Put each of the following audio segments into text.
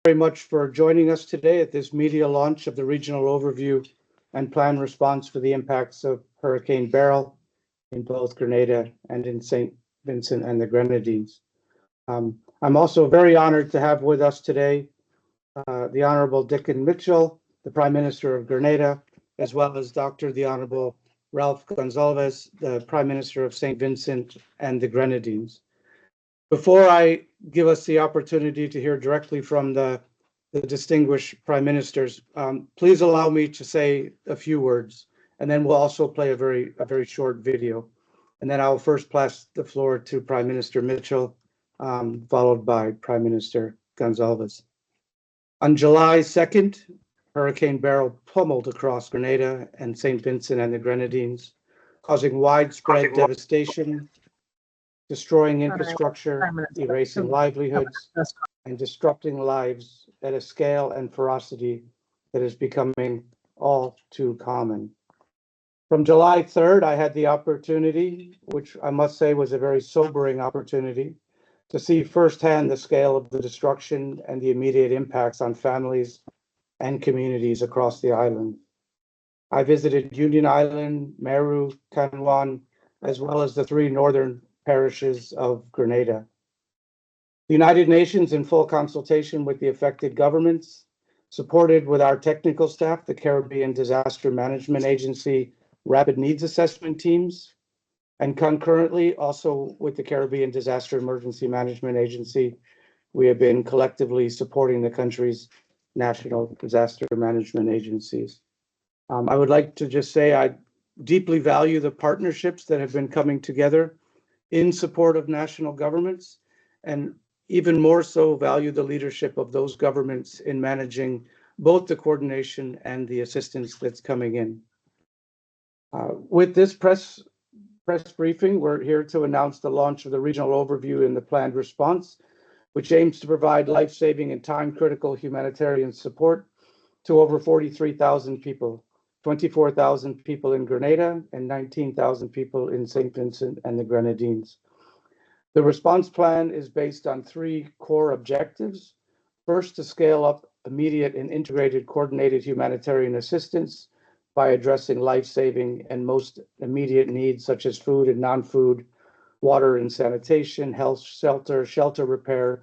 very much for joining us today at this media launch of the regional overview and plan response for the impacts of Hurricane Beryl in both Grenada and in Saint Vincent and the Grenadines. I'm also very honored to have with us today the Honorable Dickon Mitchell, the Prime Minister of Grenada, as well as the Honorable Ralph Gonsalves, the Prime Minister of Saint Vincent and the Grenadines. Before I give us the opportunity to hear directly from the distinguished prime ministers, please allow me to say a few words, and then we'll also play a very short video. And then I'll first pass the floor to Prime Minister Mitchell, followed by Prime Minister Gonsalves. On July 2nd, Hurricane Beryl pummeled across Grenada and Saint Vincent and the Grenadines, causing widespread devastation, destroying infrastructure, erasing livelihoods, and disrupting lives at a scale and ferocity that is becoming all too common. From July 3rd, I had the opportunity, which I must say was a very sobering opportunity, to see firsthand the scale of the destruction and the immediate impacts on families and communities across the island. I visited Union Island, Meru, Canwan, as well as the three northern parishes of Grenada. The United Nations, in full consultation with the affected governments, supported with our technical staff, the Caribbean Disaster Management Agency Rapid Needs Assessment Teams, and concurrently also with the Caribbean Disaster Emergency Management Agency, we have been collectively supporting the country's national disaster management agencies. I would like to just say I deeply value the partnerships that have been coming together in support of national governments, and even more so value the leadership of those governments in managing both the coordination and the assistance that's coming in. With this press briefing, we're here to announce the launch of the regional overview and the planned response, which aims to provide life-saving and time-critical humanitarian support to over 43,000 people, 24,000 people in Grenada and 19,000 people in Saint Vincent and the Grenadines. The response plan is based on three core objectives. First, to scale up immediate and integrated coordinated humanitarian assistance by addressing life-saving and most immediate needs such as food and non-food, water and sanitation, health, shelter repair,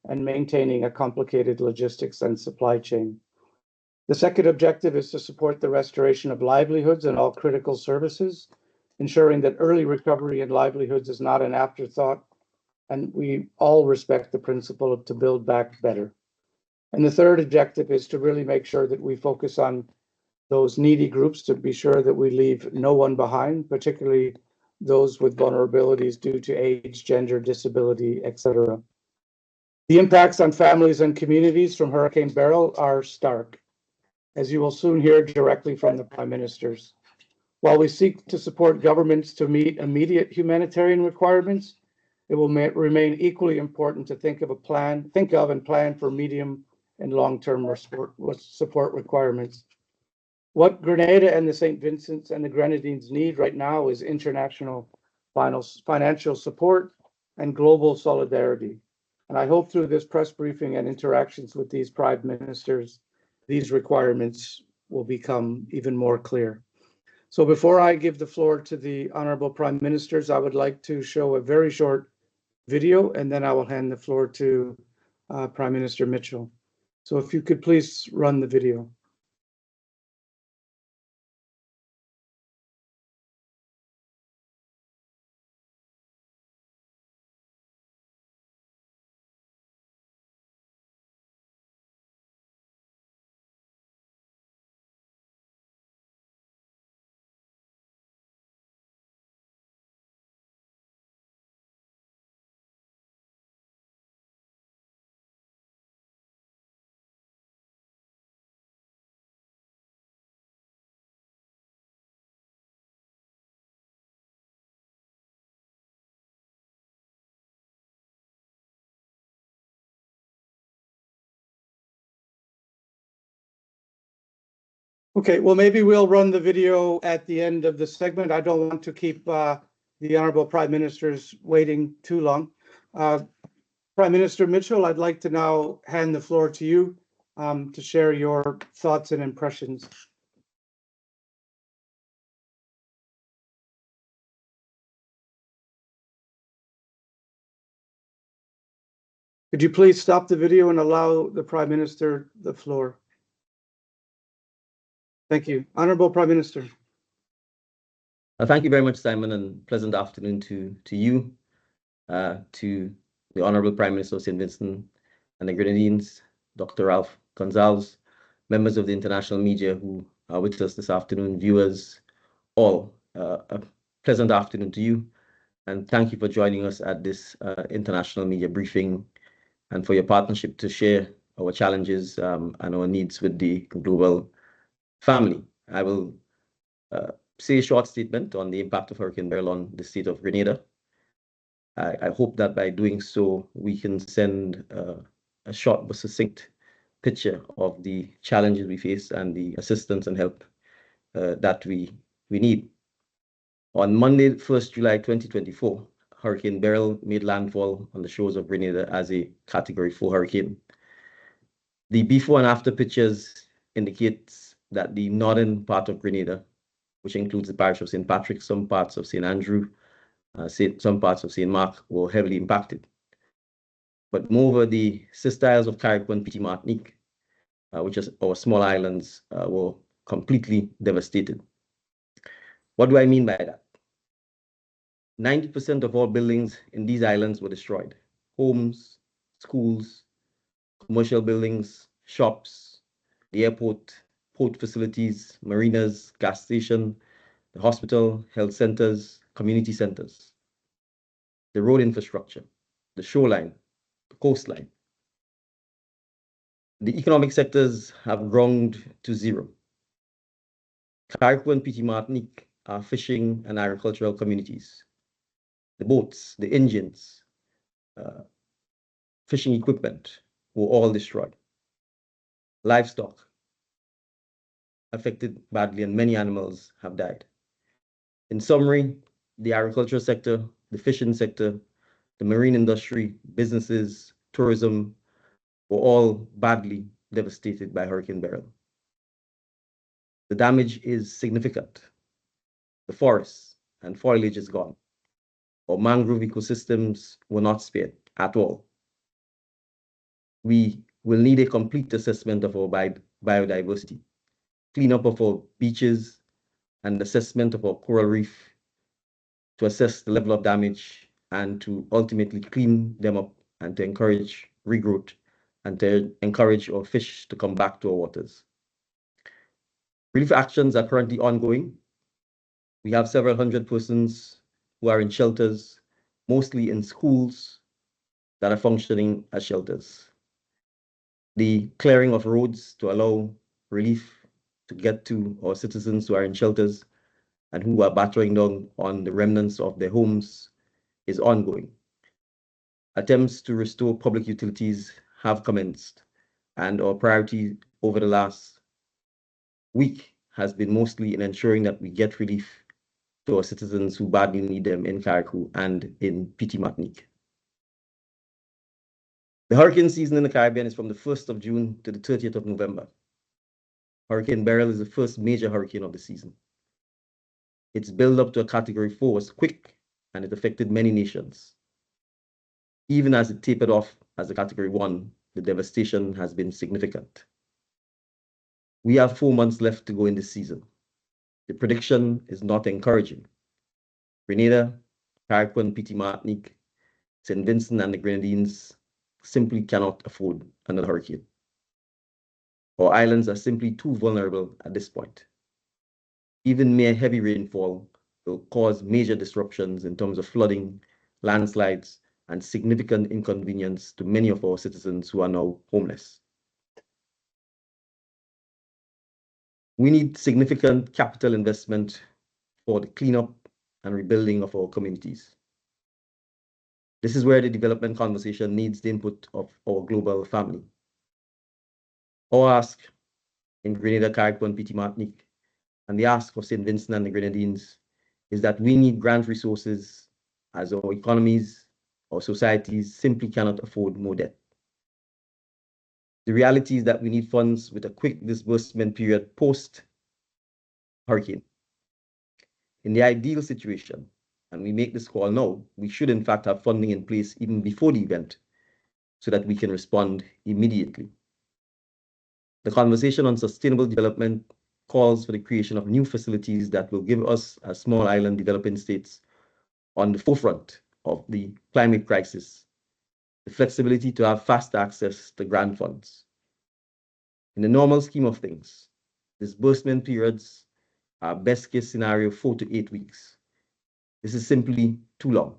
and maintaining a complicated logistics and supply chain. The second objective is to support the restoration of livelihoods and all critical services, ensuring that early recovery and livelihoods is not an afterthought, and we all respect the principle of to build back better. And the third objective is to really make sure that we focus on those needy groups to be sure that we leave no one behind, particularly those with vulnerabilities due to age, gender, disability, etc. The impacts on families and communities from Hurricane Beryl are stark, as you will soon hear directly from the prime ministers. While we seek to support governments to meet immediate humanitarian requirements, it will remain equally important to think of and plan for medium and long-term support requirements. What Grenada and the St. Vincent and the Grenadines need right now is international financial support and global solidarity. And I hope through this press briefing and interactions with these prime ministers, these requirements will become even more clear. So before I give the floor to the honorable prime ministers, I would like to show a very short video, and then I will hand the floor to Prime Minister Mitchell. So if you could please run the video. Okay, well, maybe we'll run the video at the end of the segment. I don't want to keep the Honorable Prime Ministers waiting too long. Prime Minister Mitchell, I'd like to now hand the floor to you to share your thoughts and impressions. Could you please stop the video and allow the Prime Minister the floor? Thank you. Honourable Prime Minister. Thank you very much, Simon, and pleasant afternoon to you, to the Honourable Prime Minister of Saint Vincent and the Grenadines, Dr. Ralph Gonsalves, members of the international media who are with us this afternoon, viewers, all. A pleasant afternoon to you, and thank you for joining us at this international media briefing and for your partnership to share our challenges and our needs with the global family. I will say a short statement on the impact of Hurricane Beryl on the state of Grenada. I hope that by doing so, we can send a short but succinct picture of the challenges we face and the assistance and help that we need. On Monday, 1st July 2024, Hurricane Beryl made landfall on the shores of Grenada as a Category 4 hurricane. The before and after pictures indicates that the northern part of Grenada, which includes the parish of St. Patrick, some parts of St. Andrew, some parts of St. Mark, were heavily impacted. But moreover, the sister isles of Carriacou and Petit Martinique, which are our small islands, were completely devastated. What do I mean by that? 90% of all buildings in these islands were destroyed. Homes, schools, commercial buildings, shops, the airport, port facilities, marinas, gas station, the hospital, health centers, community centers, the road infrastructure, the shoreline, the coastline. The economic sectors have ground to zero. Carriacou and Petit Martinique are fishing and agricultural communities. The boats, the engines, fishing equipment were all destroyed. Livestock affected badly, and many animals have died. In summary, the agricultural sector, the fishing sector, the marine industry, businesses, tourism were all badly devastated by Hurricane Beryl. The damage is significant. The forests and foliage is gone. Our mangrove ecosystems were not spared at all. We will need a complete assessment of our biodiversity, cleanup of our beaches, and assessment of our coral reef to assess the level of damage and to ultimately clean them up and to encourage regrowth and to encourage our fish to come back to our waters. Relief actions are currently ongoing. We have several hundred persons who are in shelters, mostly in schools that are functioning as shelters. The clearing of roads to allow relief to get to our citizens who are in shelters and who are battering down on the remnants of their homes is ongoing. Attempts to restore public utilities have commenced, and our priority over the last week has been mostly in ensuring that we get relief to our citizens who badly need them in Carriacou and in Petit Martinique. The hurricane season in the Caribbean is from the 1st of June to the 30th of November. Hurricane Beryl is the first major hurricane of the season. Its build-up to a Category 4 was quick, and it affected many nations. Even as it tapered off as a Category 1, the devastation has been significant. We have 4 months left to go in this season. The prediction is not encouraging. Grenada, Carriacou and Petit Martinique, Saint Vincent and the Grenadines simply cannot afford another hurricane. Our islands are simply too vulnerable at this point. Even mere heavy rainfall will cause major disruptions in terms of flooding, landslides, and significant inconvenience to many of our citizens who are now homeless. We need significant capital investment for the cleanup and rebuilding of our communities. This is where the development conversation needs the input of our global family. Our ask in Grenada, Carriacou, and Petit Martinique, and the ask of Saint Vincent and the Grenadines is that we need grant resources as our economies, our societies simply cannot afford more debt. The reality is that we need funds with a quick disbursement period post-hurricane. In the ideal situation, and we make this call now, we should in fact have funding in place even before the event so that we can respond immediately. The conversation on sustainable development calls for the creation of new facilities that will give us, as small island developing states, on the forefront of the climate crisis, the flexibility to have fast access to grant funds. In the normal scheme of things, disbursement periods are best case scenario 4 to 8 weeks. This is simply too long.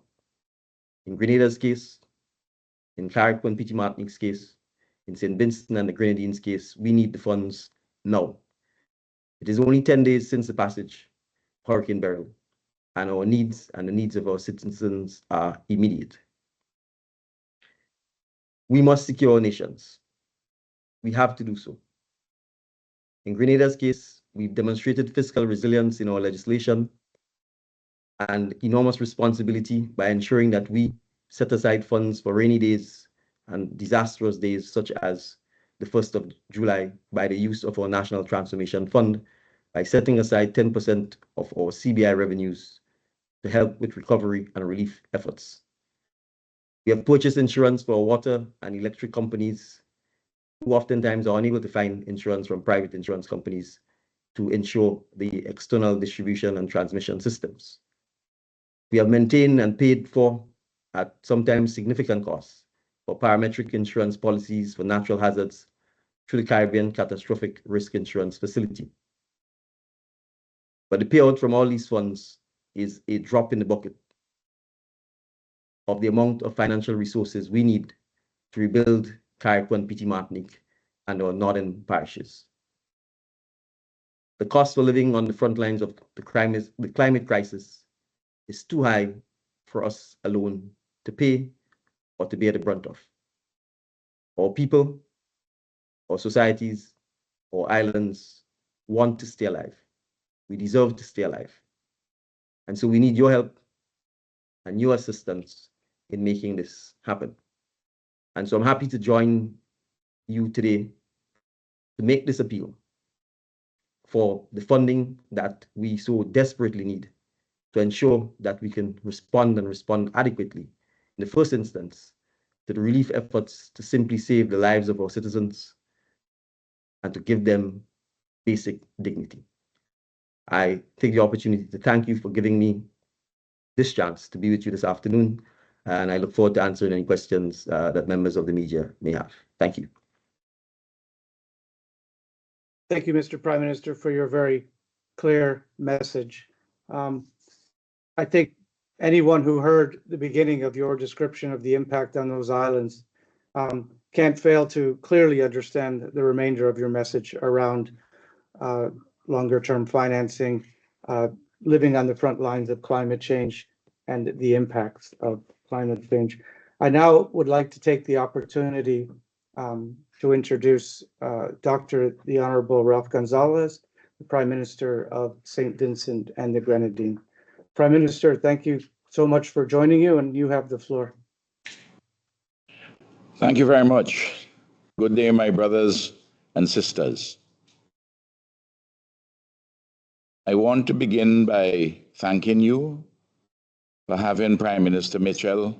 In Grenada's case, in Carrick and Petit Martinique's case, in Saint Vincent and the Grenadines' case, we need the funds now. It is only 10 days since the passage of Hurricane Beryl, and our needs and the needs of our citizens are immediate. We must secure our nations. We have to do so. In Grenada's case, we've demonstrated fiscal resilience in our legislation and enormous responsibility by ensuring that we set aside funds for rainy days and disastrous days such as the 1st of July by the use of our National Transformation Fund by setting aside 10% of our CBI revenues to help with recovery and relief efforts. We have purchased insurance for our water and electric companies who oftentimes are unable to find insurance from private insurance companies to ensure the external distribution and transmission systems. We have maintained and paid for, at sometimes significant costs, for parametric insurance policies for natural hazards through the Caribbean Catastrophic Risk Insurance Facility. But the payout from all these funds is a drop in the bucket of the amount of financial resources we need to rebuild Carrick and Petit Martinique and our northern parishes. The cost for living on the front lines of the climate crisis is too high for us alone to pay or to bear the brunt of. Our people, our societies, our islands want to stay alive. We deserve to stay alive. And so we need your help and your assistance in making this happen. And so I'm happy to join you today to make this appeal for the funding that we so desperately need to ensure that we can respond and respond adequately in the first instance to the relief efforts to simply save the lives of our citizens and to give them basic dignity. I take the opportunity to thank you for giving me this chance to be with you this afternoon, and I look forward to answering any questions that members of the media may have. Thank you. Thank you, Mr. Prime Minister, for your very clear message. I think anyone who heard the beginning of your description of the impact on those islands can't fail to clearly understand the remainder of your message around longer-term financing, living on the front lines of climate change and the impacts of climate change. I now would like to take the opportunity to introduce the Honorable Ralph Gonsalves, the Prime Minister of Saint Vincent and the Grenadines. Prime Minister, thank you so much for joining you, and you have the floor. Thank you very much. Good day, my brothers and sisters. I want to begin by thanking you for having Prime Minister Mitchell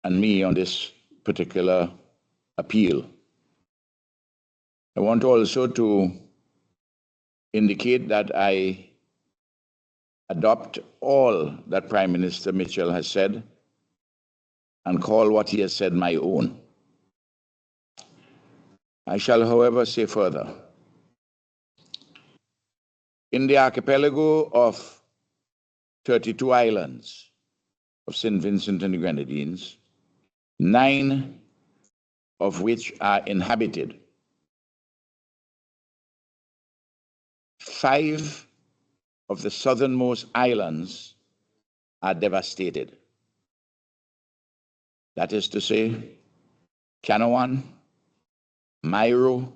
and me on this particular appeal. I want also to indicate that I adopt all that Prime Minister Mitchell has said and call what he has said my own. I shall, however, say further. In the archipelago of 32 islands of Saint Vincent and the Grenadines, 9 of which are inhabited, 5 of the southernmost islands are devastated. That is to say, Canawan, Mairo,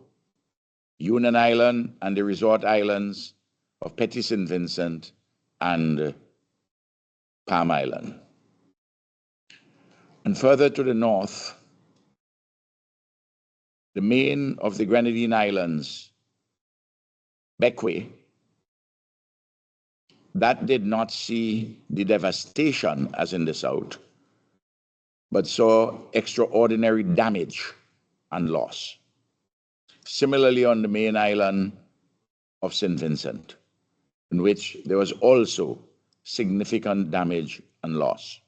Union Island, and the resort islands of Petit Saint Vincent and Palm Island. And further to the north, the main of the Grenadine Islands, Bequia, that did not see the devastation as in the south, but saw extraordinary damage and loss. Similarly, on the main island of Saint Vincent, in which there was also significant damage and loss.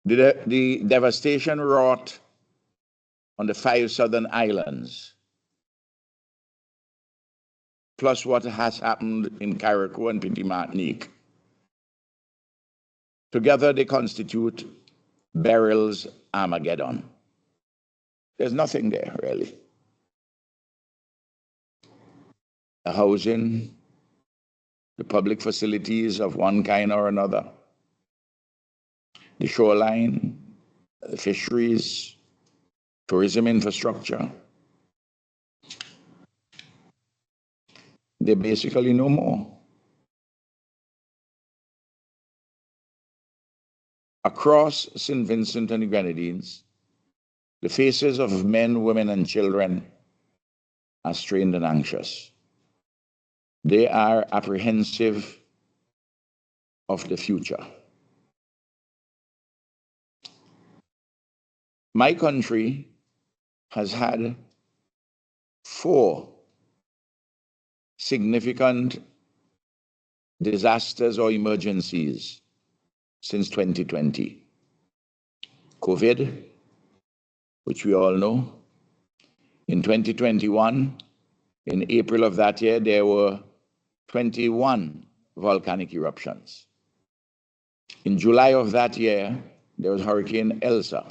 The devastation wrought on the 5 southern islands, plus what has happened in Carriacou and Petit Martinique, together they constitute Beryl's Armageddon. There's nothing there, really. The housing, the public facilities of one kind or another, the shoreline, the fisheries, tourism infrastructure. They're basically no more. Across Saint Vincent and the Grenadines, the faces of men, women, and children are strained and anxious. They are apprehensive of the future. My country has had 4 significant disasters or emergencies since 2020. COVID, which we all know. In 2021, in April of that year, there were 21 volcanic eruptions. In July of that year, there was Hurricane Elsa,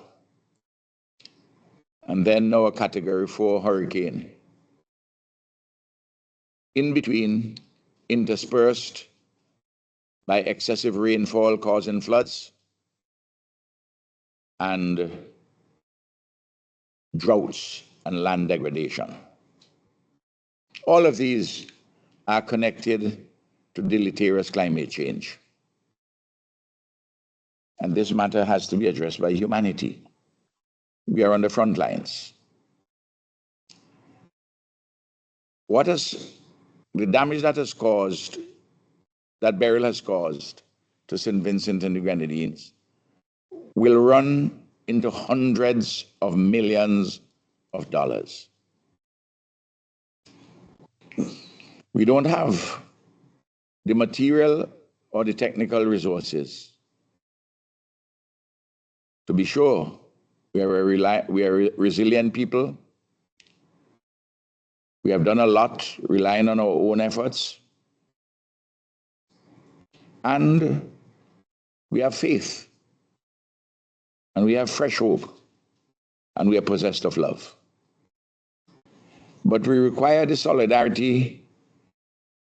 and then now a Category 4 hurricane. In between, interspersed by excessive rainfall causing floods and droughts and land degradation. All of these are connected to deleterious climate change. And this matter has to be addressed by humanity. We are on the front lines. The damage that Beryl has caused to Saint Vincent and the Grenadines will run into hundreds of millions of dollars. We don't have the material or the technical resources. To be sure, we are a resilient people. We have done a lot relying on our own efforts. And we have faith. And we have fresh hope. And we are possessed of love. But we require the solidarity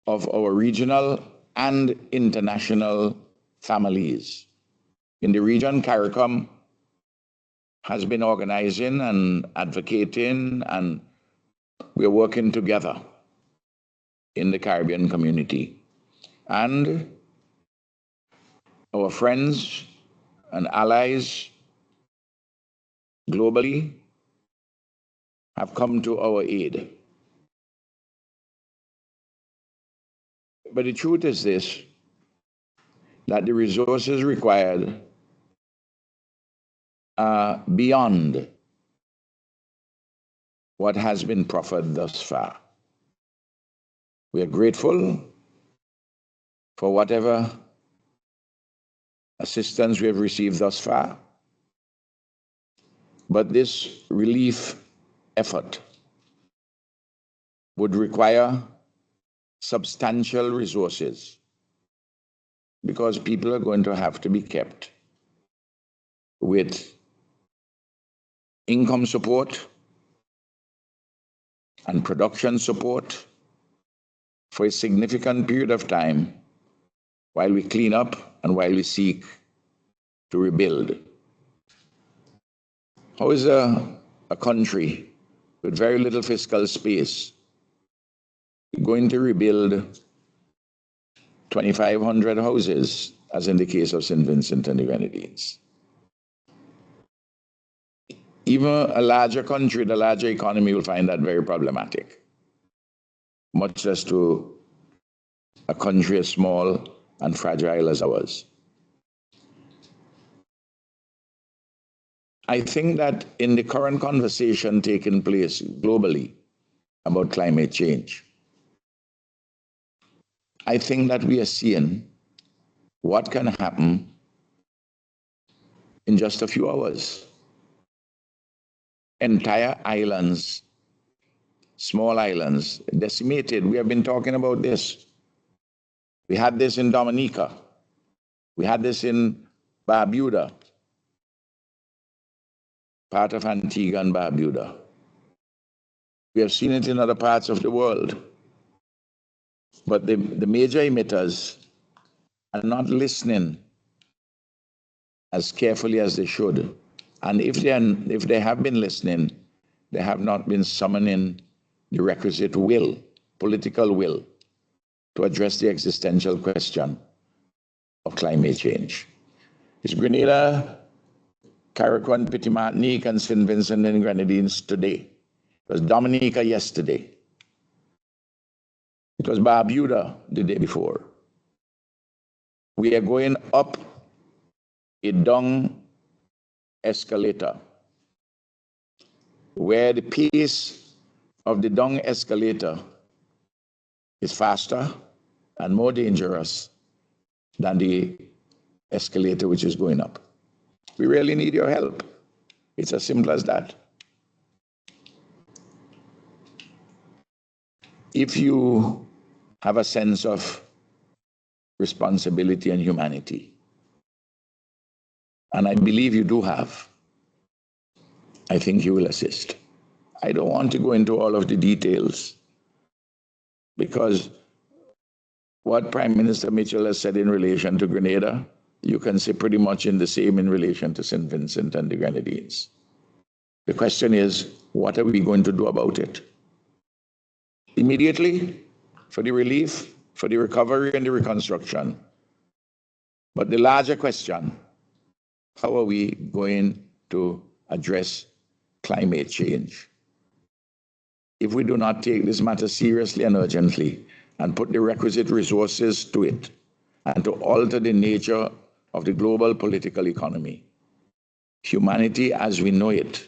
of our regional and international families. In the region, CARICOM has been organizing and advocating, and we're working together in the Caribbean community. And our friends and allies globally have come to our aid. But the truth is this, that the resources required are beyond what has been proffered thus far. We are grateful for whatever assistance we have received thus far, but this relief effort would require substantial resources because people are going to have to be kept with income support and production support for a significant period of time while we clean up and while we seek to rebuild. How is a country with very little fiscal space going to rebuild 2,500 houses as in the case of Saint Vincent and the Grenadines. Even a larger country, the larger economy will find that very problematic, much less to a country as small and fragile as ours. I think that in the current conversation taking place globally about climate change, I think that we are seeing what can happen in just a few hours. Entire islands, small islands, decimated. We have been talking about this. We had this in Dominica. We had this in Barbuda, part of Antigua and Barbuda. We have seen it in other parts of the world. But the major emitters are not listening as carefully as they should. And if they have been listening, they have not been summoning the requisite will, political will, to address the existential question of climate change. It's Grenada, Carriacou, Petit Martinique, and Saint Vincent and Grenadines today. It was Dominica yesterday. It was Barbuda the day before. We are going up a dung escalator where the pace of the dung escalator is faster and more dangerous than the escalator which is going up. We really need your help. It's as simple as that. If you have a sense of responsibility and humanity, and I believe you do have, I think you will assist. I don't want to go into all of the details because what Prime Minister Mitchell has said in relation to Grenada, you can say pretty much in the same in relation to Saint Vincent and the Grenadines. The question is, what are we going to do about it? Immediately, for the relief, for the recovery and the reconstruction. But the larger question, how are we going to address climate change? If we do not take this matter seriously and urgently and put the requisite resources to it and to alter the nature of the global political economy, humanity as we know it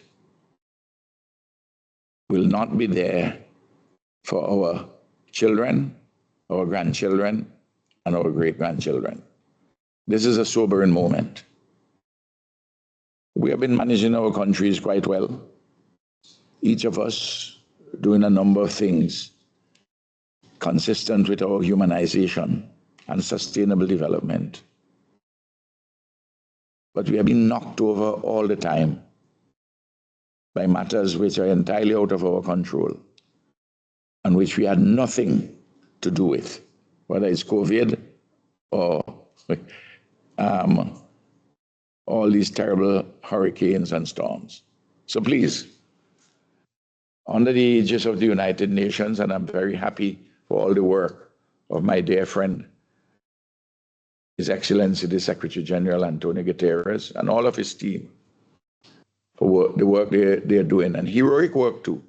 will not be there for our children, our grandchildren, and our great-grandchildren. This is a sobering moment. We have been managing our countries quite well, each of us doing a number of things consistent with our humanization and sustainable development. But we have been knocked over all the time by matters which are entirely out of our control and which we had nothing to do with, whether it's COVID or all these terrible hurricanes and storms. So please, under the aegis of the United Nations, and I'm very happy for all the work of my dear friend, His Excellency the Secretary General Antonio Guterres, and all of his team for the work they're doing, and heroic work too.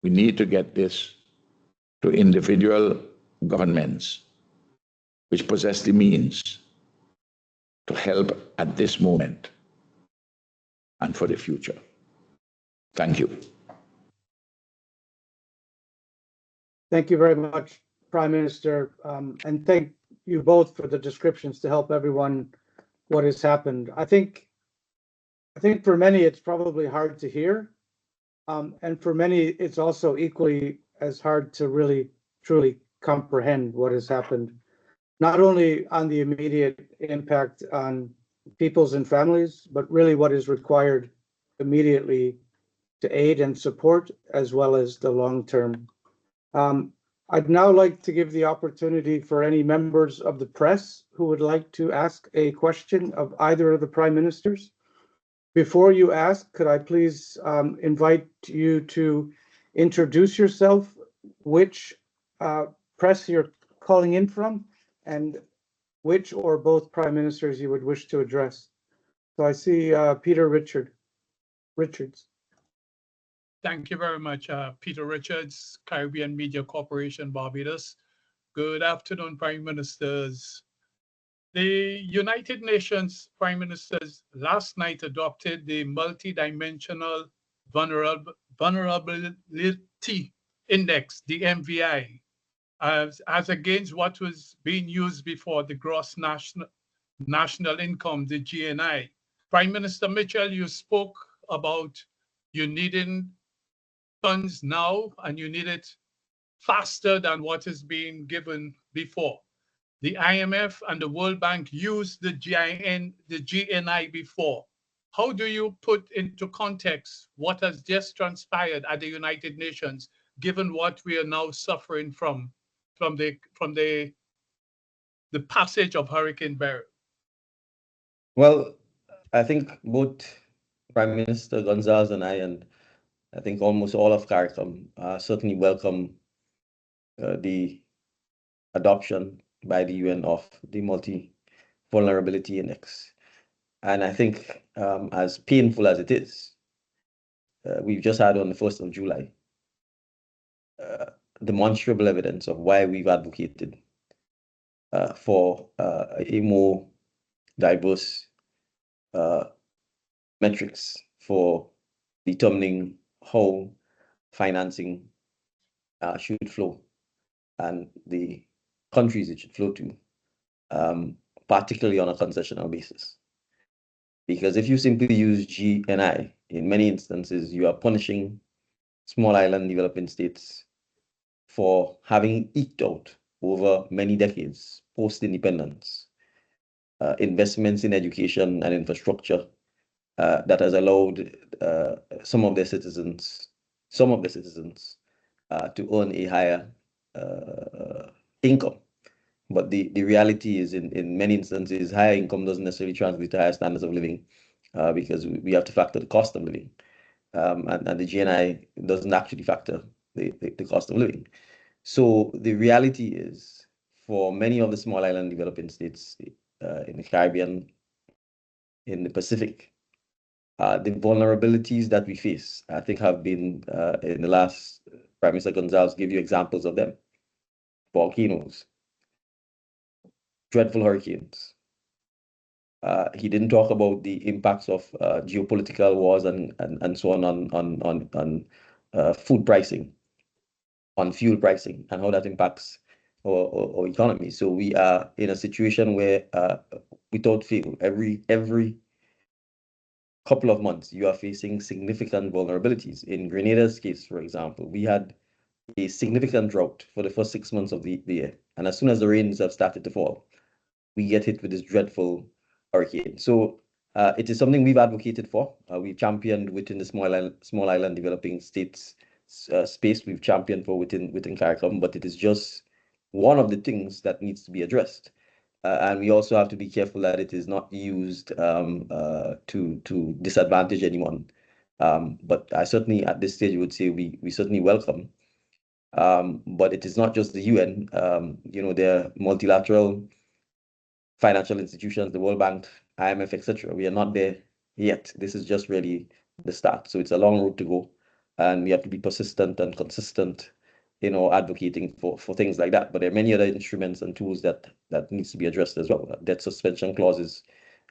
We need to get this to individual governments which possess the means to help at this moment and for the future. Thank you. Thank you very much, Prime Minister, and thank you both for the descriptions to help everyone what has happened. I think for many it's probably hard to hear, and for many it's also equally as hard to really truly comprehend what has happened, not only on the immediate impact on peoples and families, but really what is required immediately to aid and support, as well as the long term. I'd now like to give the opportunity for any members of the press who would like to ask a question of either of the Prime Ministers. Before you ask, could I please invite you to introduce yourself, which press you're calling in from, and which or both prime ministers you would wish to address. So I see Peter Richards. Thank you very much, Peter Richards, Caribbean Media Corporation, Barbados. Good afternoon, Prime Ministers. The United Nations Prime Ministers last night adopted the Multidimensional Vulnerability Index, the MVI, as against what was being used before, the Gross National Income, the GNI. Prime Minister Mitchell, you spoke about you needing funds now and you need it faster than what is being given before. The IMF and the World Bank used the GNI before. How do you put into context what has just transpired at the United Nations, given what we are now suffering from the passage of Hurricane Beryl? Well, I think both Prime Minister Gonsalves and I think almost all of CARICOM certainly welcome the adoption by the UN of the Multi-Vulnerability Index. And I think as painful as it is, we've just had on the 1st of July, demonstrable evidence of why we've advocated for a more diverse metrics for determining how financing should flow and the countries it should flow to, particularly on a concessional basis. Because if you simply use GNI, in many instances, you are punishing small island developing states for having eked out over many decades post-independence investments in education and infrastructure that has allowed some of their citizens to earn a higher income. But the reality is, in many instances, higher income doesn't necessarily translate to higher standards of living because we have to factor the cost of living. And the GNI doesn't actually factor the cost of living. So the reality is, for many of the small island developing states in the Caribbean, in the Pacific, the vulnerabilities that we face, I think, have been, in the last, Prime Minister Gonsalves gave you examples of them. Volcanoes, dreadful hurricanes. He didn't talk about the impacts of geopolitical wars and so on food pricing, on fuel pricing, and how that impacts our economy. So we are in a situation where, without fail, every couple of months, you are facing significant vulnerabilities. In Grenada's case, for example, we had a significant drought for the first 6 months of the year. And as soon as the rains have started to fall, we get hit with this dreadful hurricane. So it is something we've advocated for. We've championed within the small island developing states space. We've championed for within CARICOM, but it is just one of the things that needs to be addressed. And we also have to be careful that it is not used to disadvantage anyone. But I certainly, at this stage, would say we certainly welcome. But it is not just the UN. There are multilateral financial institutions, the World Bank, IMF, etc. We are not there yet. This is just really the start. So it's a long road to go. And we have to be persistent and consistent advocating for things like that. But there are many other instruments and tools that needs to be addressed as well. Debt suspension clauses,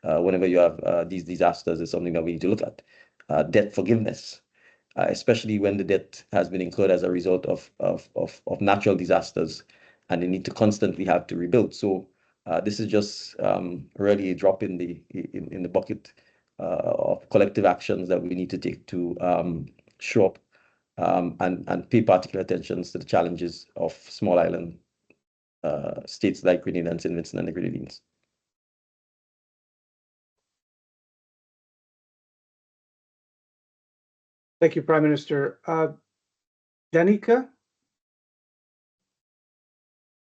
whenever you have these disasters, is something that we need to look at. Debt forgiveness, especially when the debt has been incurred as a result of natural disasters, and they need to constantly have to rebuild. So this is just really a drop in the bucket of collective actions that we need to take to show up and pay particular attention to the challenges of small island states like Grenada and Saint Vincent and the Grenadines. Thank you, Prime Minister. Danica?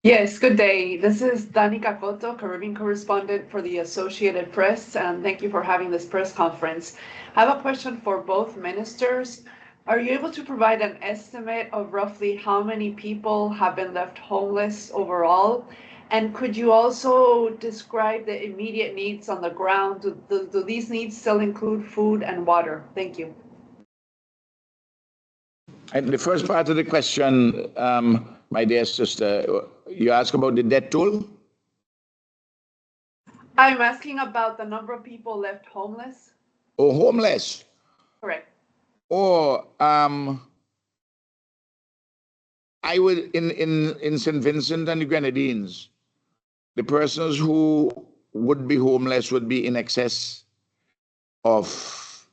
Yes, good day. This is Danica Cotto, Caribbean correspondent for the Associated Press, and thank you for having this press conference. I have a question for both ministers. Are you able to provide an estimate of roughly how many people have been left homeless overall? And could you also describe the immediate needs on the ground? Do these needs still include food and water? Thank you. And the first part of the question, my dear sister, you ask about the debt toll? I'm asking about the number of people left homeless. Oh, homeless. Correct. Or I would in Saint Vincent and the Grenadines, the persons who would be homeless would be in excess of,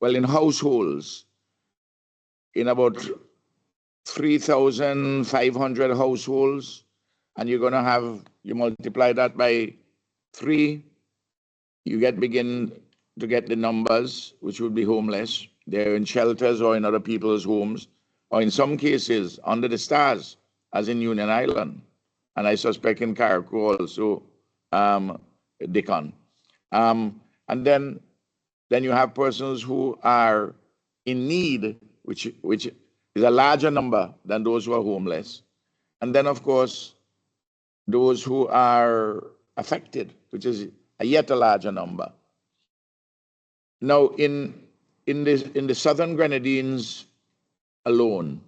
well, in households, in about 3,500 households, and you're going to have, you multiply that by 3, you begin to get the numbers, which would be homeless. They're in shelters or in other people's homes, or in some cases under the stars, as in Union Island, and I suspect in Carriacou also, Dickon. And then you have persons who are in need, which is a larger number than those who are homeless. And then, of course, those who are affected, which is yet a larger number. Now, in the southern Grenadines alone,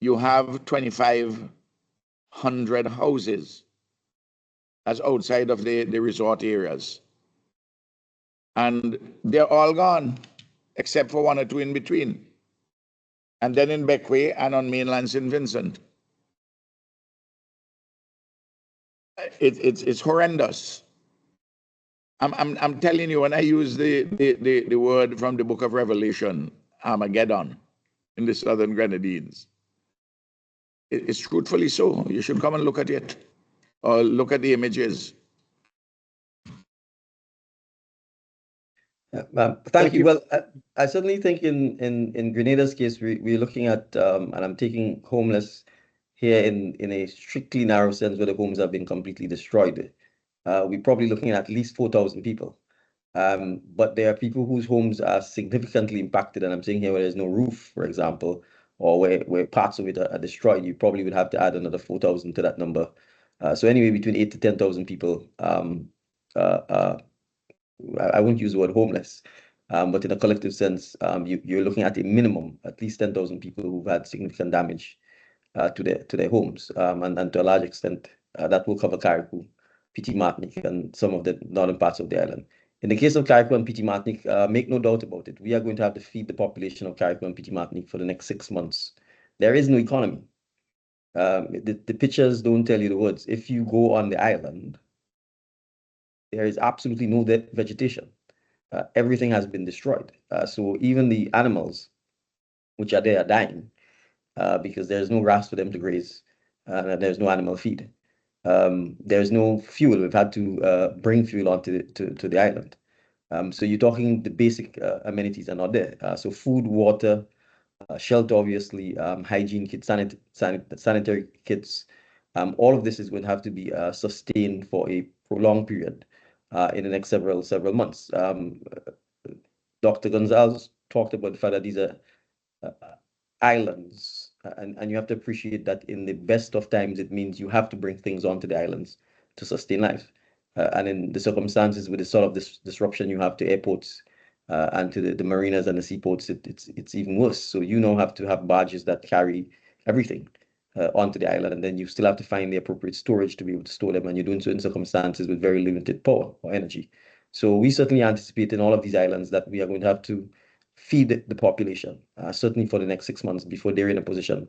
you have 2,500 houses as outside of the resort areas. And they're all gone, except for 1 or 2 in between. And then in Bequia and on mainland Saint Vincent. It's horrendous. I'm telling you, when I use the word from the book of Revelation, Armageddon, in the southern Grenadines, it's truthfully so. You should come and look at it, or look at the images. Thank you. Well, I certainly think in Grenada's case, we're looking at, and I'm taking homeless here in a strictly narrow sense where the homes have been completely destroyed. We're probably looking at least 4,000 people. But there are people whose homes are significantly impacted, and I'm saying here where there's no roof, for example, or where parts of it are destroyed. You probably would have to add another 4,000 to that number. So anyway, between 8,000 to 10,000 people. I won't use the word homeless, but in a collective sense, you're looking at a minimum, at least 10,000 people who've had significant damage to their homes, and to a large extent, that will cover Carriacou, Petit Martinique, and some of the northern parts of the island. In the case of Carriacou and Petit Martinique, make no doubt about it, we are going to have to feed the population of Carriacou and Petit Martinique for the next 6 months. There is no economy. The pictures don't tell you the words. If you go on the island, there is absolutely no vegetation. Everything has been destroyed. So even the animals which are there are dying because there's no grass for them to graze, and there's no animal feed. There's no fuel. We've had to bring fuel onto the island. So you're talking the basic amenities are not there. So food, water, shelter, obviously, hygiene kits, sanitary kits. All of this is going to have to be sustained for a prolonged period in the next several months. Dr. Gonsalves talked about the fact that these are islands, and you have to appreciate that in the best of times, it means you have to bring things onto the islands to sustain life. And in the circumstances with the sort of this disruption you have to airports and to the marinas and the seaports, it's even worse. So you now have to have barges that carry everything onto the island, and then you still have to find the appropriate storage to be able to store them, and you're doing so in circumstances with very limited power or energy. So we certainly anticipate in all of these islands that we are going to have to feed the population, certainly for the next 6 months before they're in a position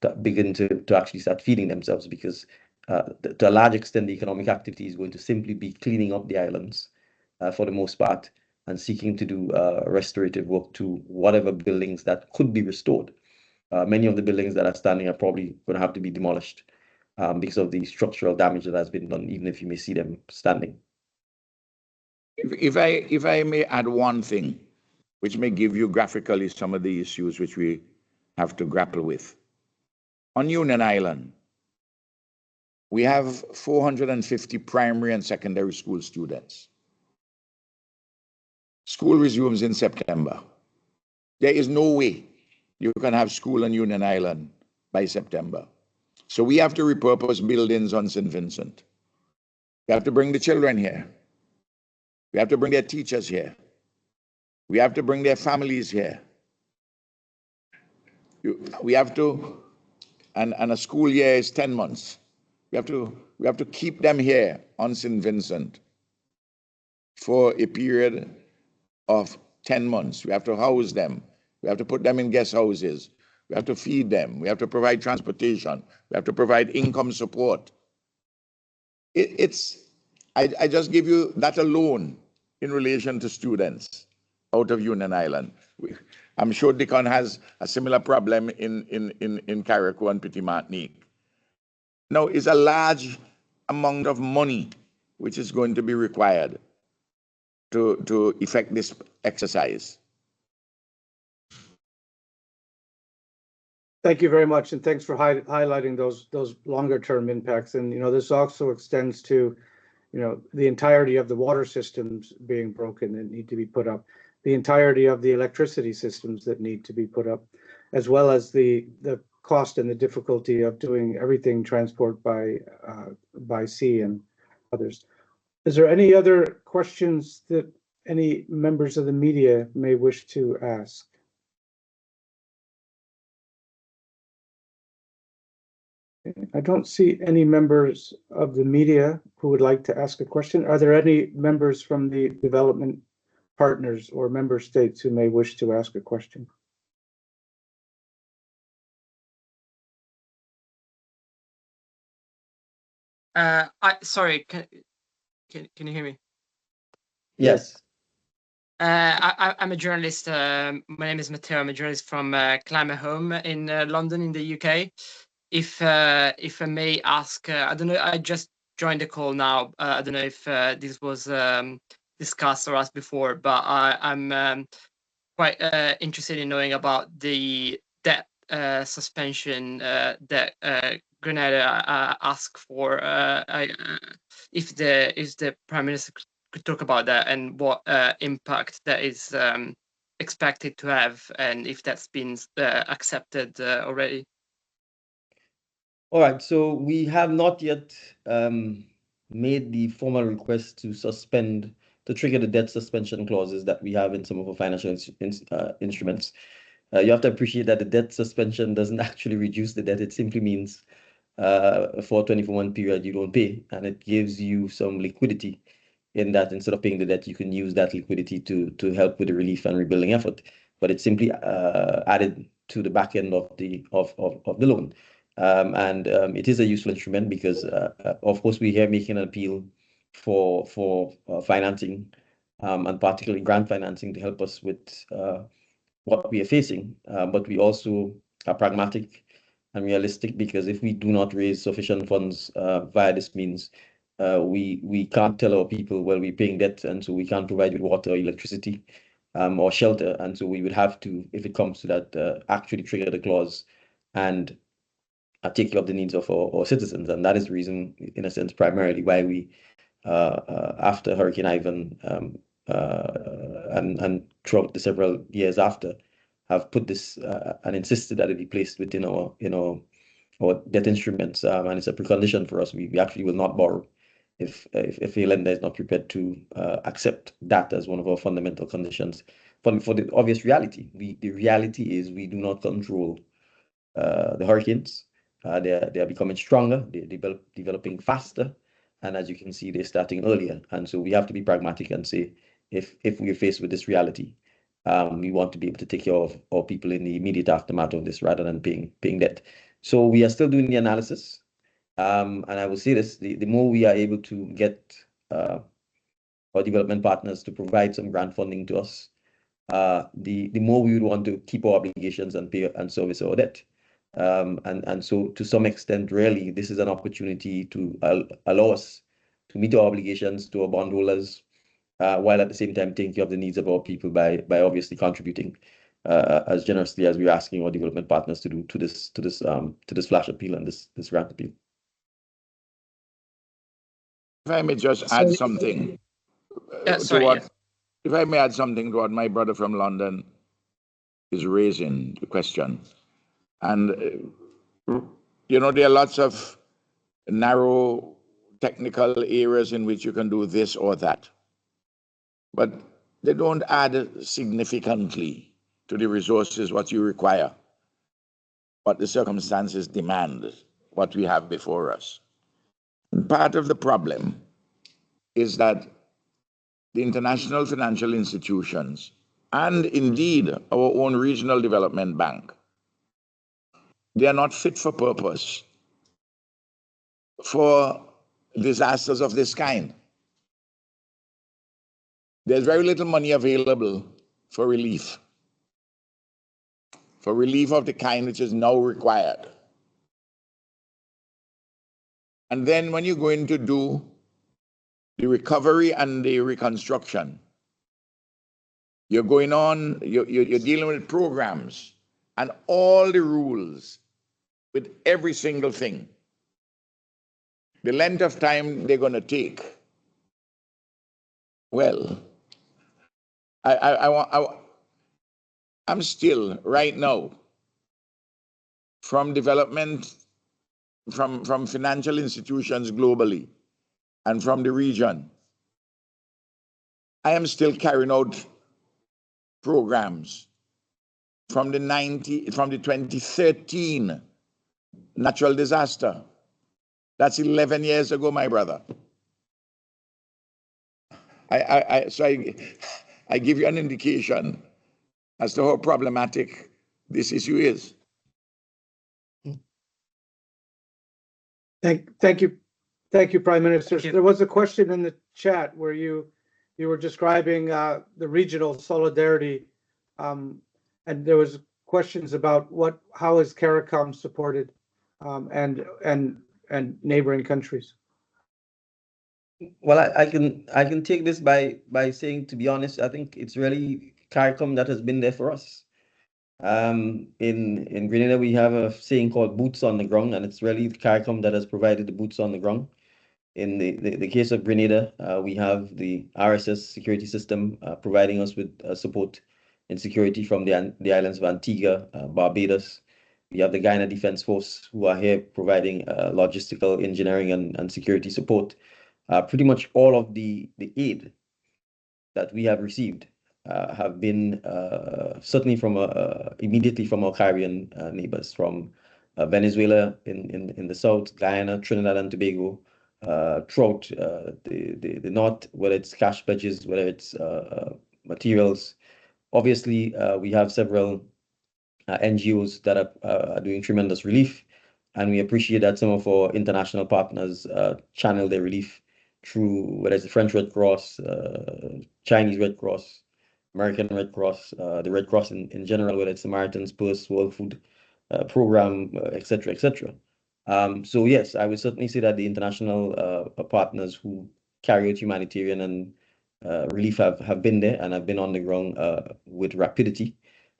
to begin to actually start feeding themselves, because to a large extent, the economic activity is going to simply be cleaning up the islands for the most part and seeking to do restorative work to whatever buildings that could be restored. Many of the buildings that are standing are probably going to have to be demolished because of the structural damage that has been done, even if you may see them standing. If I may add one thing, which may give you graphically some of the issues which we have to grapple with. On Union Island, we have 450 primary and secondary school students. School resumes in September. There is no way you can have school on Union Island by September. So we have to repurpose buildings on St. Vincent. We have to bring the children here. We have to bring their teachers here. We have to bring their families here. We have to, and a school year is 10 months. We have to keep them here on St. Vincent for a period of 10 months. We have to house them. We have to put them in guest houses. We have to feed them. We have to provide transportation. We have to provide income support. I just give you that alone in relation to students out of Union Island. I'm sure Dickon has a similar problem in Carriacou and Petit Martinique. Now, it's a large amount of money which is going to be required to effect this exercise. Thank you very much, and thanks for highlighting those longer term impacts. And this also extends to the entirety of the water systems being broken and need to be put up, the entirety of the electricity systems that need to be put up, as well as the cost and the difficulty of doing everything transport by sea and others. Is there any other questions that any members of the media may wish to ask? I don't see any members of the media who would like to ask a question. Are there any members from the development partners or member states who may wish to ask a question? Sorry, can you hear me? Yes. I'm a journalist. My name is Matteo. I'm a journalist from Climate Home in London, in the UK. If I may ask, I don't know. I just joined the call now. I don't know if this was discussed or asked before, but I'm quite interested in knowing about the debt suspension that Grenada asked for. If the Prime Minister could talk about that and what impact that is expected to have, and if that's been accepted already. All right, so we have not yet made the formal request to trigger the debt suspension clauses that we have in some of our financial instruments. You have to appreciate that the debt suspension doesn't actually reduce the debt. It simply means for a 24-month period, you don't pay, and it gives you some liquidity in that instead of paying the debt, you can use that liquidity to help with the relief and rebuilding effort. But it's simply added to the back end of the loan. It is a useful instrument because, of course, we're here making an appeal for financing, and particularly grant financing to help us with what we are facing. But we also are pragmatic and realistic, because if we do not raise sufficient funds via this means, we can't tell our people, well, we're paying debt, and so we can't provide with water or electricity or shelter. And so we would have to, if it comes to that, actually trigger the clause and take care of the needs of our citizens. And that is the reason, in a sense, primarily why we, after Hurricane Ivan and throughout the several years after, have put this and insisted that it be placed within our debt instruments. And it's a precondition for us. We actually will not borrow if a lender is not prepared to accept that as one of our fundamental conditions for the obvious reality. The reality is we do not control the hurricanes. They are becoming stronger. They're developing faster, and as you can see, they're starting earlier. And so we have to be pragmatic and say, if we are faced with this reality, we want to be able to take care of our people in the immediate aftermath of this rather than paying debt. So we are still doing the analysis. And I will say this, the more we are able to get our development partners to provide some grant funding to us, the more we would want to keep our obligations and pay and service our debt. And so to some extent, really, this is an opportunity to allow us to meet our obligations to our bondholders, while at the same time taking care of the needs of our people by obviously contributing as generously as we're asking our development partners to do to this flash appeal and this grant appeal. If I may just add something if I may add something to what my brother from London is raising the question. And there are lots of narrow technical areas in which you can do this or that, but they don't add significantly to the resources what you require, what the circumstances demand, what we have before us. And part of the problem is that the international financial institutions and indeed our own regional development bank, they are not fit for purpose for disasters of this kind. There's very little money available for relief of the kind which is now required. And then when you're going to do the recovery and the reconstruction, you're dealing with programs and all the rules with every single thing. The length of time they're going to take. Well, I'm still right now from development, from financial institutions globally and from the region. I am still carrying out programs from the 2013 natural disaster. That's 11 years ago, my brother. So I give you an indication as to how problematic this issue is. Thank you, Prime Minister. There was a question in the chat where you were describing the regional solidarity, and there was questions about how is CARICOM supported, and neighboring countries. Well, I can take this by saying, to be honest, I think it's really CARICOM that has been there for us. In Grenada, we have a saying called boots on the ground, and it's really CARICOM that has provided the boots on the ground. In the case of Grenada, we have the RSS security system providing us with support in security from the islands of Antigua, Barbados. We have the Guyana Defense Force who are here providing logistical engineering and security support. Pretty much all of the aid that we have received have been certainly from immediately from our Caribbean neighbors, from Venezuela in the south, Guyana, Trinidad and Tobago, throughout the north, whether it's cash pledges, whether it's materials. Obviously, we have several NGOs that are doing tremendous relief, and we appreciate that some of our international partners channel their relief through whether it's the French Red Cross, Chinese Red Cross, American Red Cross, the Red Cross in general, whether it's Samaritan's Purse, World Food Program, etc., etc. So yes, I would certainly say that the international partners who carry out humanitarian and relief have been there and have been on the ground with rapidity,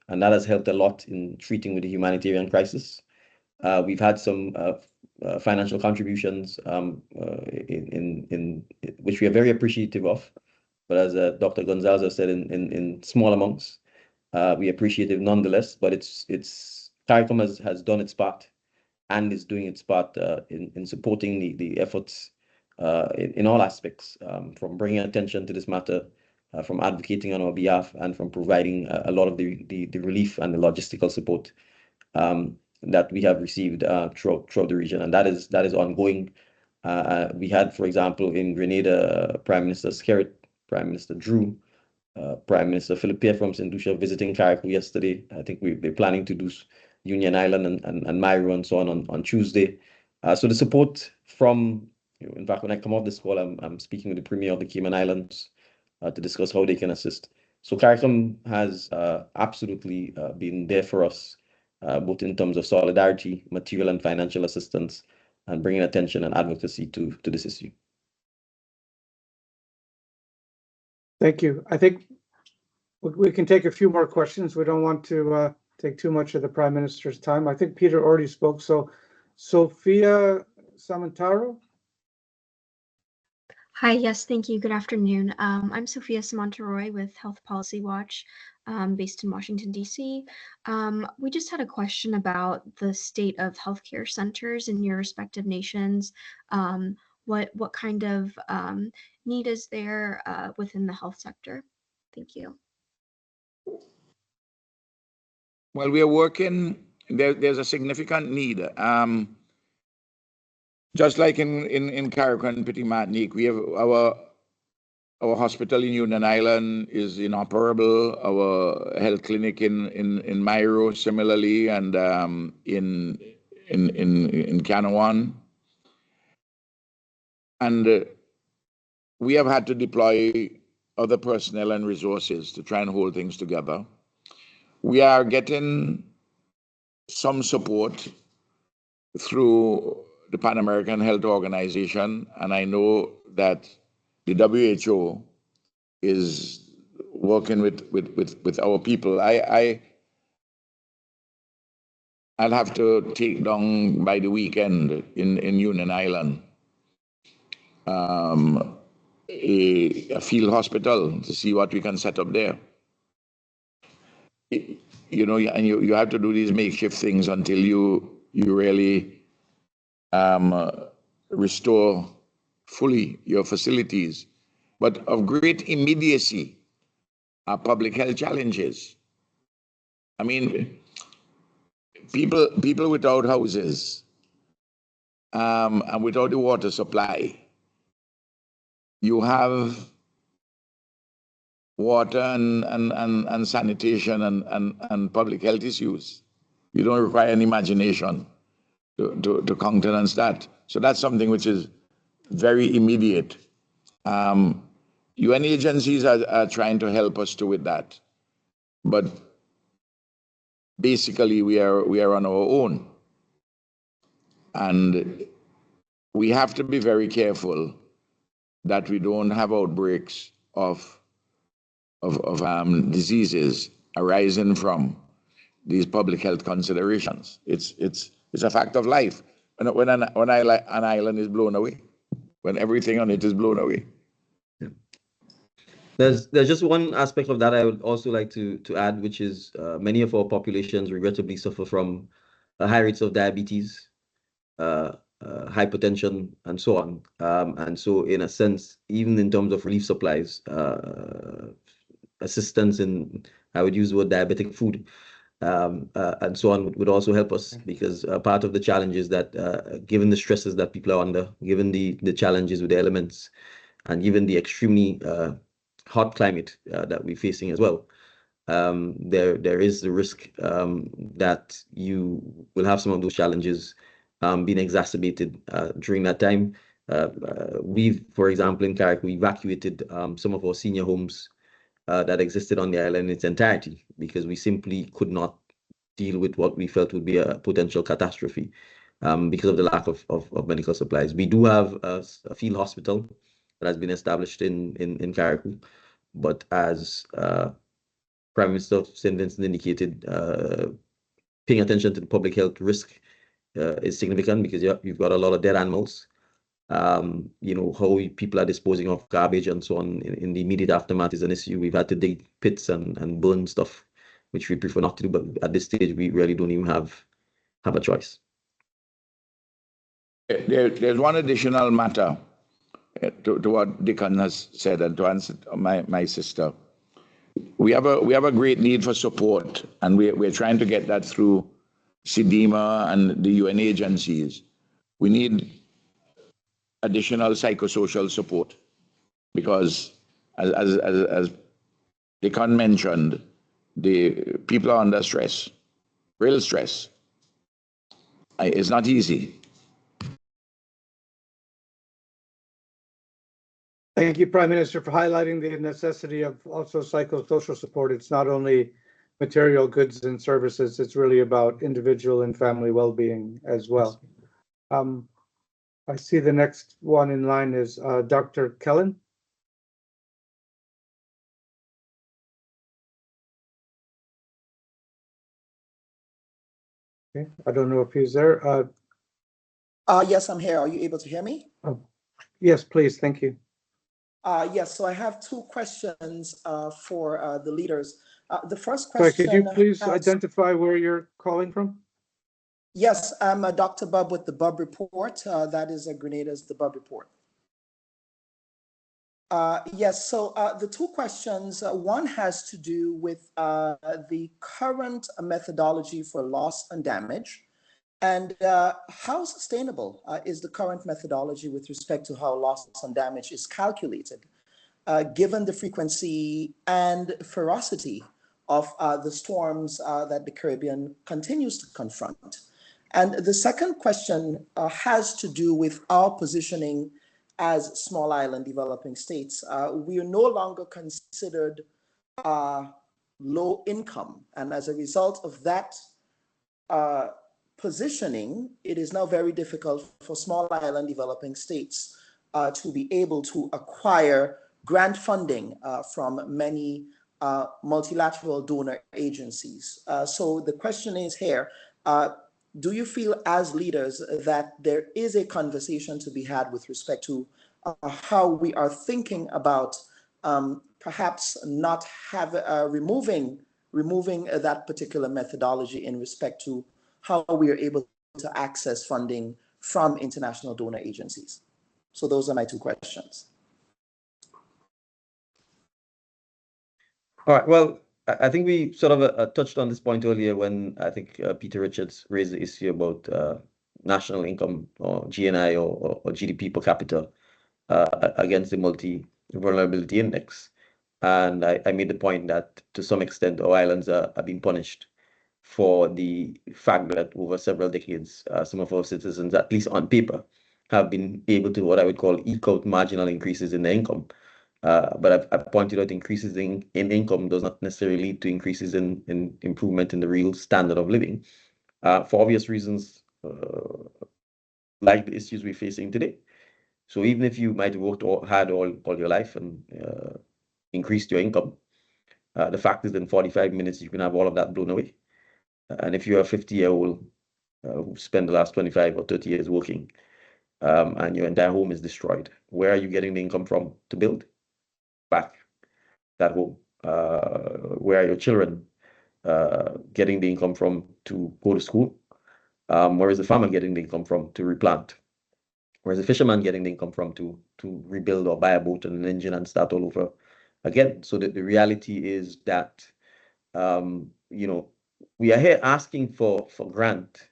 and that has helped a lot in treating with the humanitarian crisis. We've had some financial contributions in which we are very appreciative of, but as Dr. Gonsalves has said, in small amounts, we appreciate it nonetheless. But it's CARICOM has done its part and is doing its part in supporting the efforts in all aspects, from bringing attention to this matter, from advocating on our behalf, and from providing a lot of the relief and the logistical support that we have received throughout the region, and that is ongoing. We had, for example, in Grenada, Prime Minister Springett, Prime Minister Drew, Prime Minister Philip Pierre from St. Lucia visiting CARICOM yesterday. I think we're planning to do Union Island and Mairo and so on Tuesday. So the support from, in fact, when I come off this call, I'm speaking with the Premier of the Cayman Islands to discuss how they can assist. So CARICOM has absolutely been there for us, both in terms of solidarity, material and financial assistance, and bringing attention and advocacy to this issue. Thank you. I think we can take a few more questions. We don't want to take too much of the Prime Minister's time. I think Peter already spoke. So Sophia Samantaro. Hi, yes, thank you. Good afternoon. I'm Sophia Samantaroy with Health Policy Watch, based in Washington, D.C. We just had a question about the state of healthcare centers in your respective nations. What kind of need is there within the health sector? Thank you. Well, we are working, there's a significant need. Just like in Carriacou and Petit Martinique, we have our hospital in Union Island is inoperable. Our health clinic in Mairo similarly, and in Canawan. And we have had to deploy other personnel and resources to try and hold things together. We are getting some support through the Pan American Health Organization, and I know that the WHO is working with our people. I'll have to take down by the weekend in Union Island a field hospital to see what we can set up there. You know, and you have to do these makeshift things until you really restore fully your facilities. But of great immediacy are public health challenges. I mean, people without houses and without the water supply, you have water and sanitation and public health issues. You don't require any imagination to countenance that. So that's something which is very immediate. UN agencies are trying to help us too with that. But basically we are on our own. And we have to be very careful that we don't have outbreaks of diseases arising from these public health considerations. It's a fact of life. When an island is blown away, when everything on it is blown away. Yeah. There's just one aspect of that I would also like to add, which is many of our populations regrettably suffer from high rates of diabetes, hypertension, and so on. And so in a sense, even in terms of relief supplies, assistance in, I would use the word diabetic food, and so on would also help us, because part of the challenge is that given the stresses that people are under, given the challenges with the elements, and given the extremely hot climate that we're facing as well, there is the risk that you will have some of those challenges being exacerbated during that time. We've, for example, in Carriacou, we evacuated some of our senior homes that existed on the island in its entirety, because we simply could not deal with what we felt would be a potential catastrophe because of the lack of medical supplies. We do have a field hospital that has been established in Carriacou, but as Prime Minister of Saint Vincent indicated, paying attention to the public health risk is significant, because you've got a lot of dead animals. You know, how people are disposing of garbage and so on in the immediate aftermath is an issue. We've had to dig pits and burn stuff, which we prefer not to do, but at this stage we really don't even have a choice. There's one additional matter to what Dickon has said, and to answer my sister. We have a great need for support, and we're trying to get that through CDEMA and the UN agencies. We need additional psychosocial support, because as Dickon mentioned, the people are under stress, real stress. It's not easy. Thank you, Prime Minister, for highlighting the necessity of also psychosocial support. It's not only material goods and services, it's really about individual and family well-being as well. I see the next one in line is Dr. Kellen. Okay, I don't know if he's there. Yes, I'm here. Are you able to hear me? Yes, please. Thank you. Yes, so I have two questions for the leaders. The first Sorry, question could you please has, identify where you're calling from? yes, I'm Dr. Bub with the Bub Report. That is Grenada's The Bub Report. Yes, so the two questions, one has to do with the current methodology for loss and damage, and how sustainable is the current methodology with respect to how loss and damage is calculated, given the frequency and ferocity of the storms that the Caribbean continues to confront. And the second question has to do with our positioning as small island developing states. We are no longer considered low income. And as a result of that positioning, it is now very difficult for small island developing states to be able to acquire grant funding from many multilateral donor agencies. So the question is here, do you feel as leaders that there is a conversation to be had with respect to how we are thinking about perhaps not removing that particular methodology in respect to how we are able to access funding from international donor agencies? So those are my two questions. All right. Well, I think we sort of touched on this point earlier when I think Peter Richards raised the issue about national income or GNI or GDP per capita against the multi-vulnerability index. And I made the point that to some extent our islands are being punished for the fact that over several decades, some of our citizens, at least on paper, have been able to what I would call eke out marginal increases in their income. But I've pointed out increases in income does not necessarily lead to increases in improvement in the real standard of living for obvious reasons, like the issues we're facing today. So even if you might have worked hard all your life and increased your income, the fact is in 45 minutes, you can have all of that blown away. And if you're a 50-year-old who spent the last 25 or 30 years working and your entire home is destroyed, where are you getting the income from to build back that home? Where are your children getting the income from to go to school? Where is the farmer getting the income from to replant? Where is the fisherman getting the income from to rebuild or buy a boat and an engine and start all over again? So that the reality is that we are here asking for grant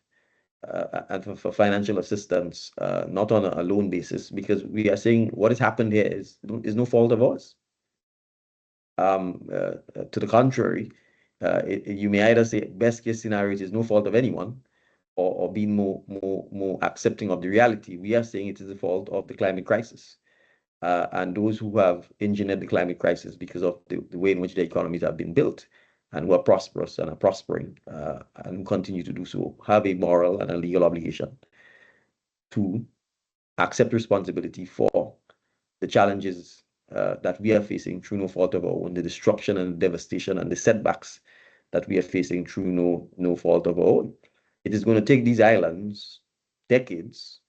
and for financial assistance, not on a loan basis, because we are saying what has happened here is no fault of ours. To the contrary, you may either say best case scenario is no fault of anyone, or being more accepting of the reality. We are saying it is the fault of the climate crisis and those who have engineered the climate crisis because of the way in which the economies have been built and who are prosperous and are prospering and continue to do so, have a moral and a legal obligation to accept responsibility for the challenges that we are facing through no fault of our own, the destruction and devastation and the setbacks that we are facing through no fault of our own. It is going to take these islands decades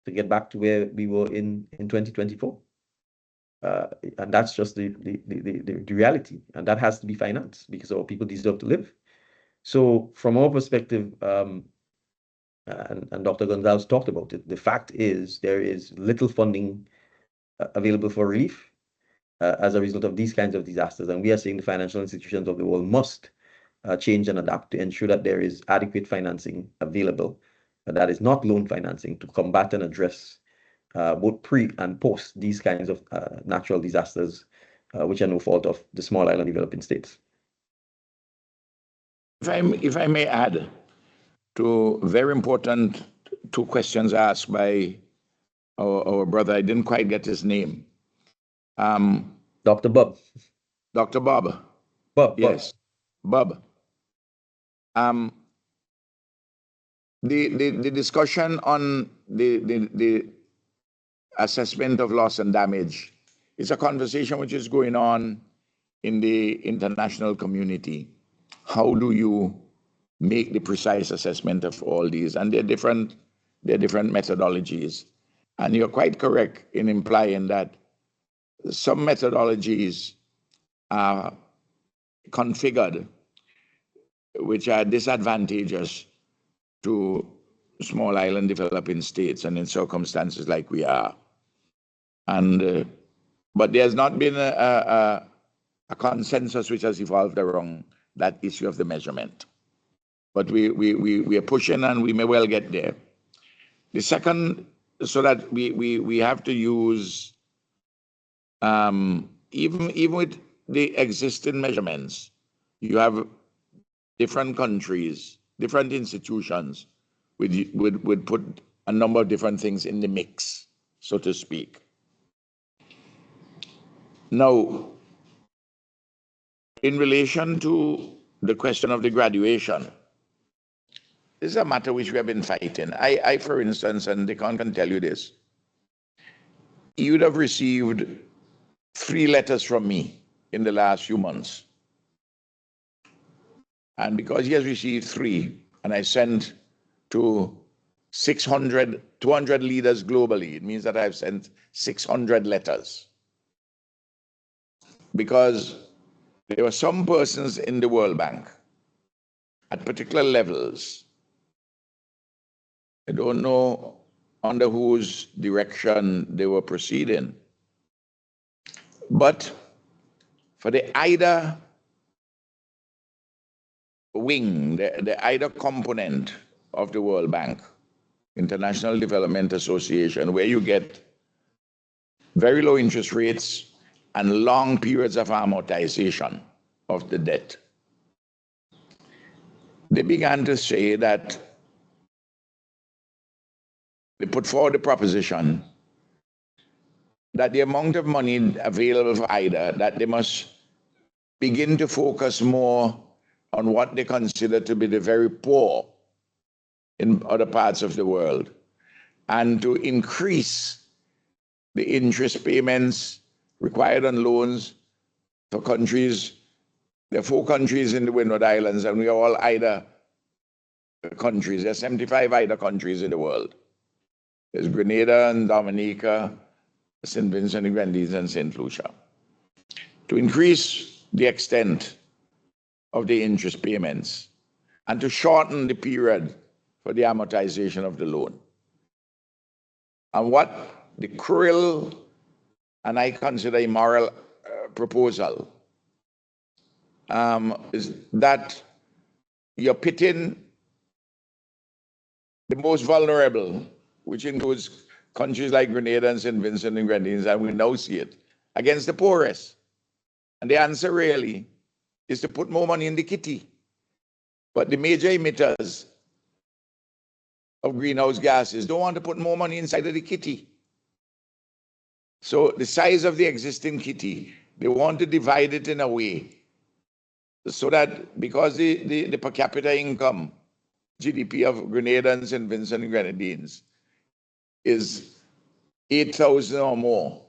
to get back to where we were in 2024. And that's just the reality. And that has to be financed because our people deserve to live. So from our perspective, and Dr. Gonsalves talked about it, the fact is there is little funding available for relief as a result of these kinds of disasters. And we are saying the financial institutions of the world must change and adapt to ensure that there is adequate financing available that is not loan financing to combat and address both pre and post these kinds of natural disasters, which are no fault of the small island developing states. If I may add to very important two questions asked by our brother, I didn't quite get his name. Dr. Bub. Dr. Bob. Bub. Yes, Bob. The discussion on the assessment of loss and damage is a conversation which is going on in the international community. How do you make the precise assessment of all these? And they're different methodologies. And you're quite correct in implying that some methodologies are configured which are disadvantageous to small island developing states and in circumstances like we are. And but there's not been a consensus which has evolved around that issue of the measurement. But we are pushing, and we may well get there. The second, so that we have to use even with the existing measurements, you have different countries, different institutions would put a number of different things in the mix, so to speak. Now, in relation to the question of the graduation, this is a matter which we have been fighting. I for instance, and Dickon can tell you this, you would have received 3 letters from me in the last few months. And because he has received 3, and I sent to 200 leaders globally, it means that I've sent 600 letters. Because there were some persons in the World Bank at particular levels, I don't know under whose direction they were proceeding, but for the IDA wing, the IDA component of the World Bank, International Development Association, where you get very low interest rates and long periods of amortization of the debt, they began to say that they put forward the proposition that the amount of money available for IDA, that they must begin to focus more on what they consider to be the very poor in other parts of the world, and to increase the interest payments required on loans for countries. There are 4 countries in the Windward Islands, and we are all IDA countries. There are 75 IDA countries in the world. There's Grenada and Dominica, Saint Vincent and Grenadines, and St. Lucia. To increase the extent of the interest payments and to shorten the period for the amortization of the loan. And what the cruel, and I consider immoral proposal is that you're pitting the most vulnerable, which includes countries like Grenada and Saint Vincent and Grenadines, and we now see it, against the poorest. And the answer really is to put more money in the kitty. But the major emitters of greenhouse gases don't want to put more money inside of the kitty. So the size of the existing kitty, they want to divide it in a way so that, because the per capita income, GDP of Grenada and Saint Vincent and Grenadines is 8,000 or more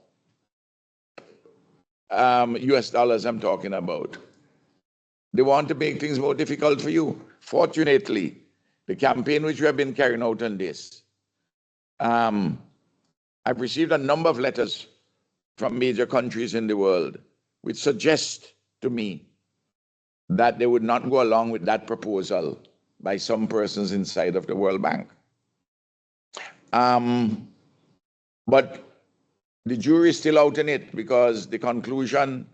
US dollars I'm talking about. They want to make things more difficult for you. Fortunately, the campaign which we have been carrying out on this, I've received a number of letters from major countries in the world which suggest to me that they would not go along with that proposal by some persons inside of the World Bank. But the jury is still out in it, because the conclusion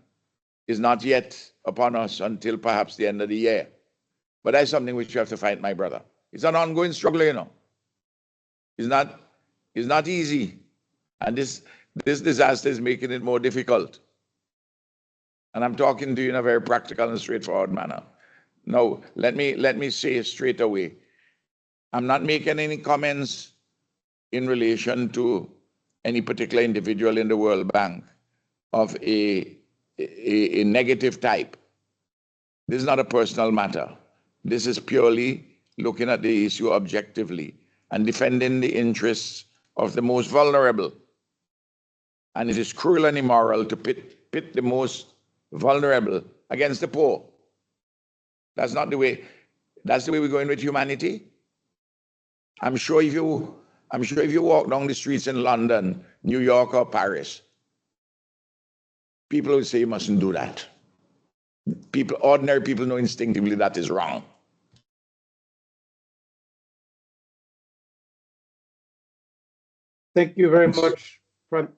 is not yet upon us until perhaps the end of the year. But that's something which you have to fight, my brother. It's an ongoing struggle, you know. It's not easy. And this disaster is making it more difficult. And I'm talking to you in a very practical and straightforward manner. Now, let me say straight away, I'm not making any comments in relation to any particular individual in the World Bank of a negative type. This is not a personal matter. This is purely looking at the issue objectively and defending the interests of the most vulnerable. And it is cruel and immoral to pit the most vulnerable against the poor. That's not the way. That's the way we're going with humanity. I'm sure if you walk down the streets in London, New York, or Paris, people who say you mustn't do that. Ordinary people know instinctively that is wrong. Thank you very much, Prime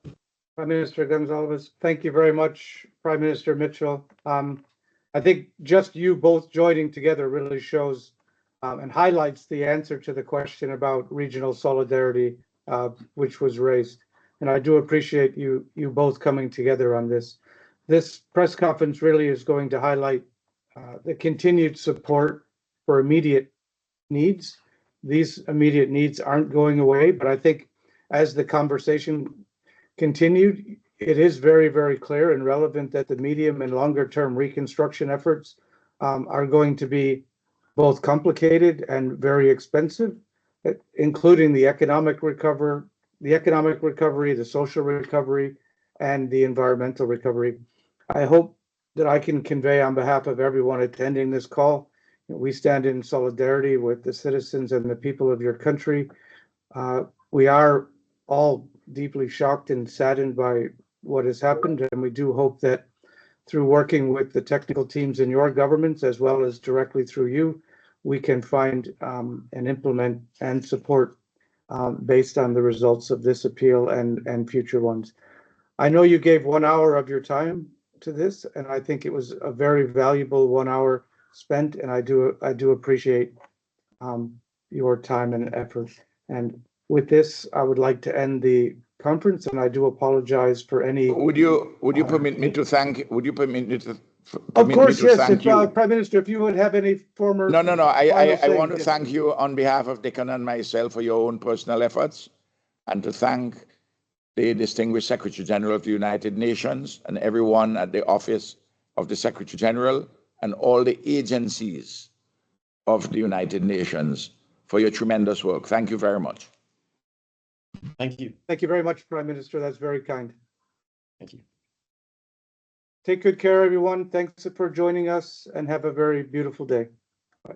Minister Gonsalves. Thank you very much, Prime Minister Mitchell. I think just you both joining together really shows and highlights the answer to the question about regional solidarity, which was raised. And I do appreciate you both coming together on this. This press conference really is going to highlight the continued support for immediate needs. These immediate needs aren't going away, but I think as the conversation continued, it is very, very clear and relevant that the medium and longer term reconstruction efforts are going to be both complicated and very expensive, including the economic recovery, the social recovery, and the environmental recovery. I hope that I can convey on behalf of everyone attending this call, we stand in solidarity with the citizens and the people of your country. We are all deeply shocked and saddened by what has happened, and we do hope that through working with the technical teams in your governments, as well as directly through you, we can find and implement and support based on the results of this appeal and future ones. I know you gave 1 hour of your time to this, and I think it was a very valuable 1 hour spent, and I do appreciate your time and effort. And with this, I would like to end the conference, and I do apologize for any. Would you permit me to thank? Would you permit me to? Of course, yes. Thank If you. Prime Minister, if you would have any former. No. I want to yes. thank you on behalf of Dickon and myself for your own personal efforts, and to thank the distinguished Secretary General of the United Nations and everyone at the office of the Secretary General and all the agencies of the United Nations for your tremendous work. Thank you very much. Thank you. Thank you very much, Prime Minister. That's very kind. Thank you. Take good care, everyone. Thanks for joining us, and have a very beautiful day. Bye.